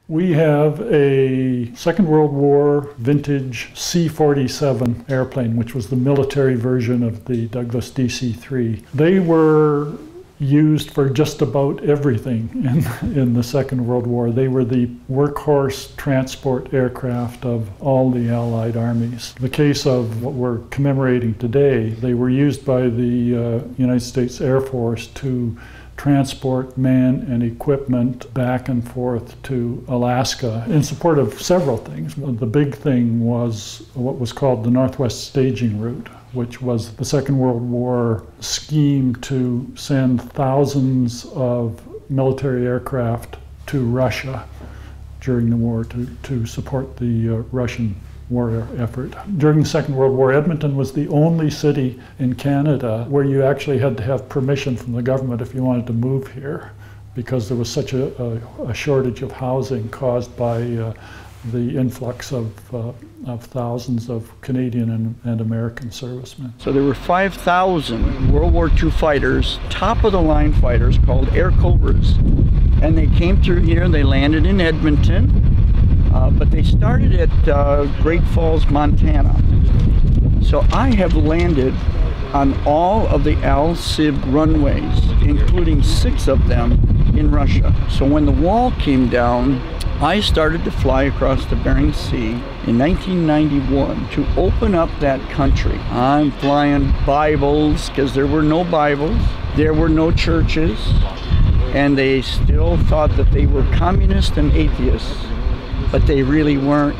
We have a Second World War vintage C-47 airplane, which was the military version of the Douglas DC-3. They were used for just about everything in the Second World War. They were the workhorse transport aircraft of all the Allied armies. In the case of what we're commemorating today, they were used by the United States Air Force to transport man and equipment back and forth to Alaska in support of several things. The big thing was what was called the Northwest Staging Route, which was the Second World War scheme to send thousands of military aircraft to Russia during the war to support the Russian war effort. During the Second World War, Edmonton was the only city in Canada where you actually had to have permission from the government if you wanted to move here, because there was such a shortage of housing caused by the influx of thousands of Canadian and American servicemen. So there were 5,000 World War II fighters, top-of-the-line fighters called Air Cobras. And they came through here and they landed in Edmonton, but they started at Great Falls, Montana. So I have landed on all of the Al-Sib runways, including 6 of them in Russia. So when the wall came down, I started to fly across the Bering Sea in 1991 to open up that country. I'm flying Bibles, because there were no Bibles, there were no churches, and they still thought that they were communists and atheists, but they really weren't.